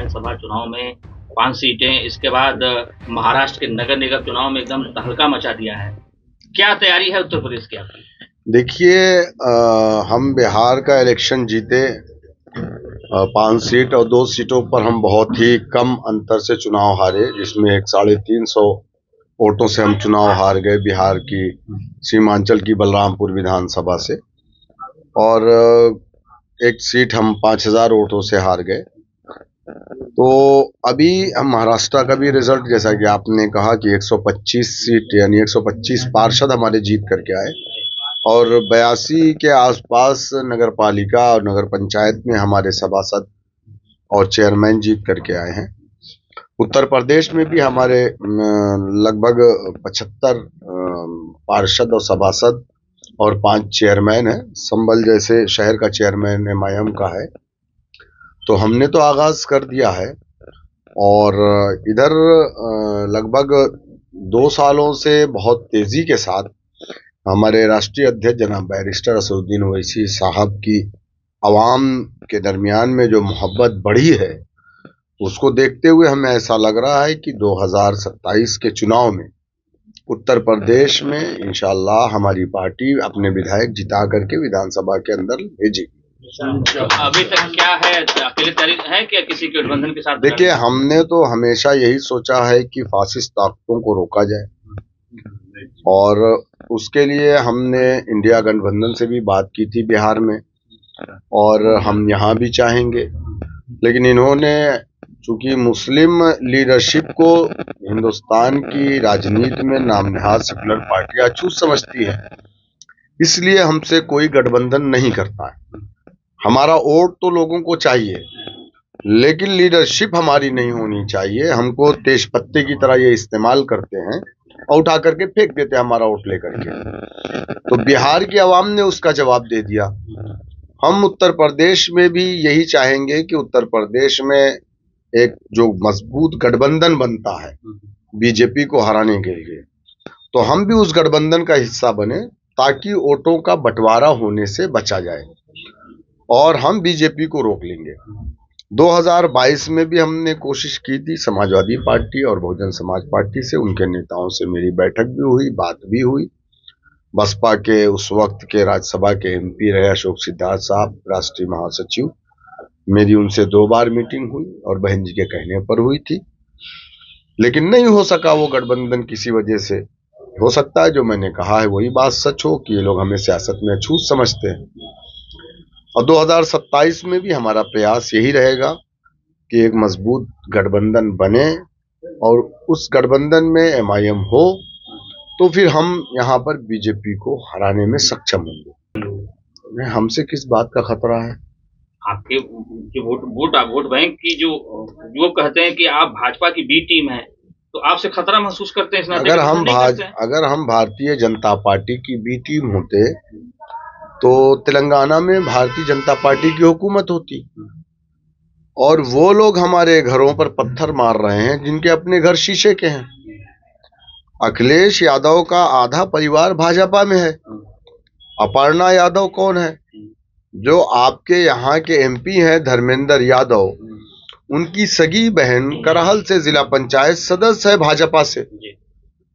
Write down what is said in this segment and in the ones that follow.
विधानसभा चुनाव में 5 सीटें, इसके बाद महाराष्ट्र के नगर निगम चुनाव में एकदम तहलका मचा दिया है। क्या तैयारी है उत्तर प्रदेश की आपकी? देखिए, हम बिहार का इलेक्शन जीते 5 सीट और 2 सीटों पर हम बहुत ही कम अंतर से चुनाव हारे, जिसमें एक 350 वोटों से हम चुनाव हार गए बिहार की सीमांचल की बलरामपुर विधानसभा से, और एक सीट हम 5000 वोटों से हार गए। तो अभी हम महाराष्ट्र का भी रिजल्ट, जैसा कि आपने कहा कि 125 सीट यानी 125 पार्षद हमारे जीत करके आए और 82 के आसपास नगर पालिका और नगर पंचायत में हमारे सभासद और चेयरमैन जीत करके आए हैं। उत्तर प्रदेश में भी हमारे लगभग 75 पार्षद और सभासद और 5 चेयरमैन हैं। संभल जैसे शहर का चेयरमैन MIM का है। तो हमने तो आगाज कर दिया है, और इधर लगभग 2 सालों से बहुत तेजी के साथ हमारे राष्ट्रीय अध्यक्ष जनाब बैरिस्टर असदुद्दीन ओवैसी साहब की आवाम के दरमियान में जो मोहब्बत बढ़ी है, उसको देखते हुए हमें ऐसा लग रहा है कि 2027 के चुनाव में उत्तर प्रदेश में इंशाअल्लाह हमारी पार्टी अपने विधायक जिता करके विधानसभा के अंदर भेजेगी। अभी तक क्या है, अकेले तैयारी है क्या किसी के गठबंधन के साथ? देखिए, हमने तो हमेशा यही सोचा है कि फासिस्ट ताकतों को रोका जाए, और उसके लिए हमने इंडिया गठबंधन से भी बात की थी बिहार में, और हम यहाँ भी चाहेंगे। लेकिन इन्होंने, चूंकि मुस्लिम लीडरशिप को हिंदुस्तान की राजनीति में नामनहार सेकुलर पार्टियां अछूत समझती है, इसलिए हमसे कोई गठबंधन नहीं करता है। हमारा वोट तो लोगों को चाहिए, लेकिन लीडरशिप हमारी नहीं होनी चाहिए। हमको तेज पत्ते की तरह ये इस्तेमाल करते हैं और उठा करके फेंक देते हैं हमारा वोट लेकर के। तो बिहार की आवाम ने उसका जवाब दे दिया। हम उत्तर प्रदेश में भी यही चाहेंगे कि उत्तर प्रदेश में एक जो मजबूत गठबंधन बनता है बीजेपी को हराने के लिए, तो हम भी उस गठबंधन का हिस्सा बने, ताकि वोटों का बंटवारा होने से बचा जाए और हम बीजेपी को रोक लेंगे। 2022 में भी हमने कोशिश की थी समाजवादी पार्टी और बहुजन समाज पार्टी से, उनके नेताओं से मेरी बैठक भी हुई, बात भी हुई। बसपा के उस वक्त के राज्यसभा के MP रहे अशोक सिद्धार्थ साहब, राष्ट्रीय महासचिव, मेरी उनसे 2 बार मीटिंग हुई और बहन जी के कहने पर हुई थी, लेकिन नहीं हो सका वो गठबंधन किसी वजह से। हो सकता है जो मैंने कहा है वही बात सच हो कि ये लोग हमें सियासत में अछूत समझते हैं। और 2027 में भी हमारा प्रयास यही रहेगा कि एक मजबूत गठबंधन बने, और उस गठबंधन में MIM हो, तो फिर हम यहाँ पर बीजेपी को हराने में सक्षम होंगे। हमसे किस बात का खतरा है? आपके जो वोट बैंक की जो कहते हैं कि आप भाजपा की B टीम है, तो आपसे खतरा महसूस करते हैं इस नाते? अगर हम भारतीय जनता पार्टी की B टीम होते तो तेलंगाना में भारतीय जनता पार्टी की हुकूमत होती, और वो लोग हमारे घरों पर पत्थर मार रहे हैं जिनके अपने घर शीशे के हैं। अखिलेश यादव का आधा परिवार भाजपा में है। अपर्णा यादव कौन है? जो आपके यहाँ के MP हैं धर्मेंद्र यादव, उनकी सगी बहन करहल से जिला पंचायत सदस्य है भाजपा से।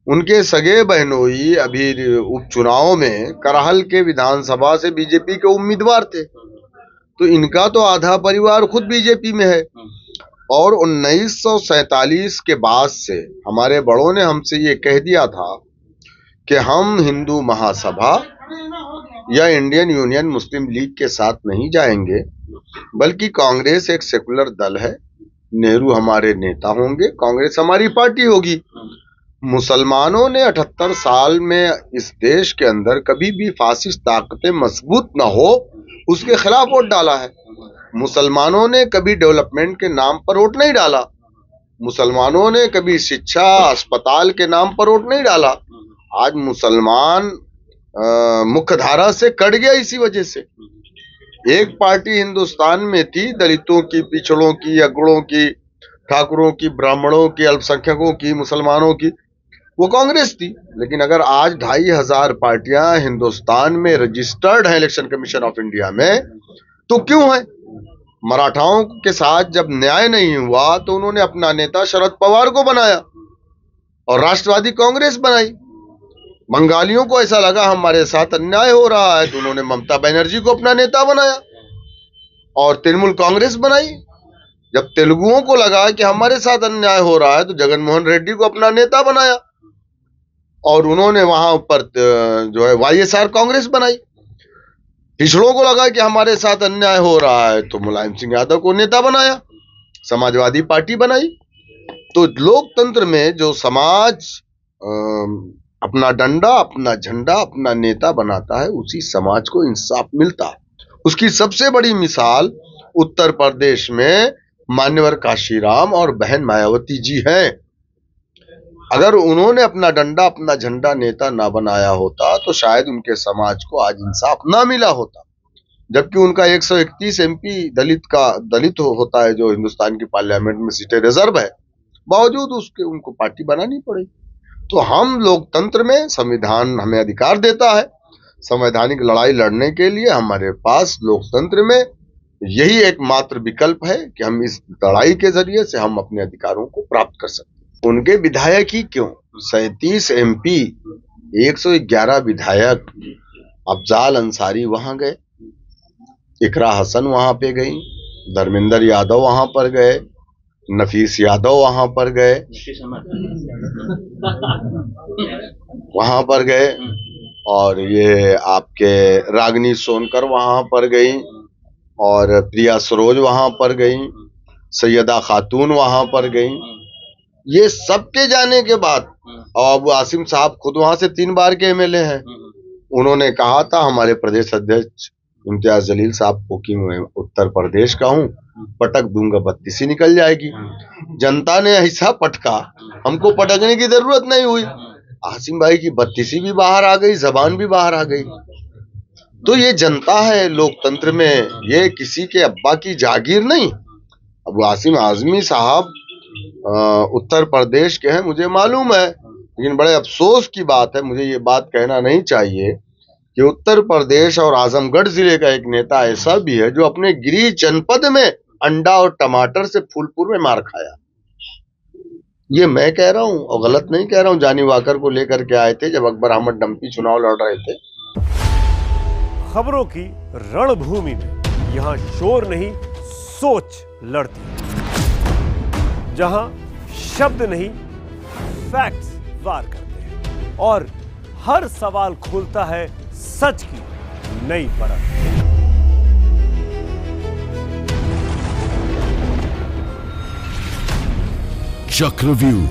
उनके सगे बहनोई अभी उपचुनाव में करहल के विधानसभा से बीजेपी के उम्मीदवार थे, तो इनका तो आधा परिवार खुद बीजेपी में है। और 1947 के बाद से हमारे बड़ों ने हमसे ये कह दिया था कि हम हिंदू महासभा या इंडियन यूनियन मुस्लिम लीग के साथ नहीं जाएंगे, बल्कि कांग्रेस एक सेकुलर दल है, नेहरू हमारे नेता होंगे, कांग्रेस हमारी पार्टी होगी। मुसलमानों ने 78 साल में इस देश के अंदर कभी भी फासिस्ट ताकतें मजबूत न हो उसके खिलाफ वोट डाला है। मुसलमानों ने कभी डेवलपमेंट के नाम पर वोट नहीं डाला। मुसलमानों ने कभी शिक्षा अस्पताल के नाम पर वोट नहीं डाला। आज मुसलमान मुख्य धारा से कट गया इसी वजह से। एक पार्टी हिंदुस्तान में थी दलितों की, पिछड़ों की, अगड़ों की, ठाकुरों की, ब्राह्मणों की, अल्पसंख्यकों की, मुसलमानों की, वो कांग्रेस थी। लेकिन अगर आज 2500 पार्टियां हिंदुस्तान में रजिस्टर्ड है इलेक्शन कमीशन ऑफ इंडिया में, तो क्यों है? मराठाओं के साथ जब न्याय नहीं हुआ तो उन्होंने अपना नेता शरद पवार को बनाया और राष्ट्रवादी कांग्रेस बनाई। बंगालियों को ऐसा लगा हमारे साथ अन्याय हो रहा है तो उन्होंने ममता बनर्जी को अपना नेता बनाया और तृणमूल कांग्रेस बनाई। जब तेलुगुओं को लगा कि हमारे साथ अन्याय हो रहा है तो जगनमोहन रेड्डी को अपना नेता बनाया और उन्होंने वहां पर जो है वाईएसआर कांग्रेस बनाई। पिछड़ों को लगा कि हमारे साथ अन्याय हो रहा है तो मुलायम सिंह यादव को नेता बनाया, समाजवादी पार्टी बनाई। तो लोकतंत्र में जो समाज अपना डंडा, अपना झंडा, अपना नेता बनाता है, उसी समाज को इंसाफ मिलता है। उसकी सबसे बड़ी मिसाल उत्तर प्रदेश में मान्यवर काशीराम और बहन मायावती जी हैं। अगर उन्होंने अपना डंडा, अपना झंडा, नेता ना बनाया होता तो शायद उनके समाज को आज इंसाफ ना मिला होता। जबकि उनका 131 एमपी दलित होता है जो हिंदुस्तान की पार्लियामेंट में सीटें रिजर्व है, बावजूद उसके उनको पार्टी बनानी पड़ी। तो हम लोकतंत्र में संविधान हमें अधिकार देता है, संवैधानिक लड़ाई लड़ने के लिए हमारे पास लोकतंत्र में यही एकमात्र विकल्प है कि हम इस लड़ाई के जरिए से हम अपने अधिकारों को प्राप्त कर सकते हैं। उनके विधायक ही क्यों, 37 एमपी, 111 विधायक, अफजाल अंसारी वहां गए, इकरा हसन वहां पे गई, धर्मेंद्र यादव वहां पर गए, नफीस यादव वहां पर गए, वहां पर गए और ये आपके रागिनी सोनकर वहां पर गई और प्रिया सरोज वहां पर गई, सैयदा खातून वहां पर गई। ये सबके जाने के बाद और अबू आसिम साहब खुद वहां से 3 बार के एमएलए हैं। उन्होंने कहा था हमारे प्रदेश अध्यक्ष इम्तियाज जलील साहब को कि मैं उत्तर प्रदेश का हूँ, पटक दूंगा 32 ही निकल जाएगी। जनता ने ऐसा पटका, हमको पटकने की जरूरत नहीं हुई। आसिम भाई की 32 भी बाहर आ गई, जबान भी बाहर आ गई। तो ये जनता है लोकतंत्र में, ये किसी के अब्बा की जागीर नहीं। अबू आसिम आजमी साहब उत्तर प्रदेश के हैं, मुझे मालूम है, लेकिन बड़े अफसोस की बात है, मुझे ये बात कहना नहीं चाहिए कि उत्तर प्रदेश और आजमगढ़ जिले का एक नेता ऐसा भी है जो अपने गिरिह जनपद में अंडा और टमाटर से फूलपुर में मार खाया। ये मैं कह रहा हूं और गलत नहीं कह रहा हूं। जानी वाकर को लेकर के आए थे जब अकबर अहमद डंपी चुनाव लड़ रहे थे। खबरों की रणभूमि में यहाँ शोर नहीं, सोच लड़ती, जहां शब्द नहीं फैक्ट्स वार करते हैं और हर सवाल खोलता है सच की नई परत। चक्रव्यूह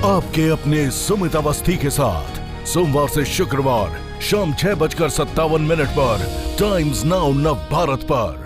आपके अपने सुमित अवस्थी के साथ सोमवार से शुक्रवार शाम 6:57 पर टाइम्स नाउ नव भारत पर।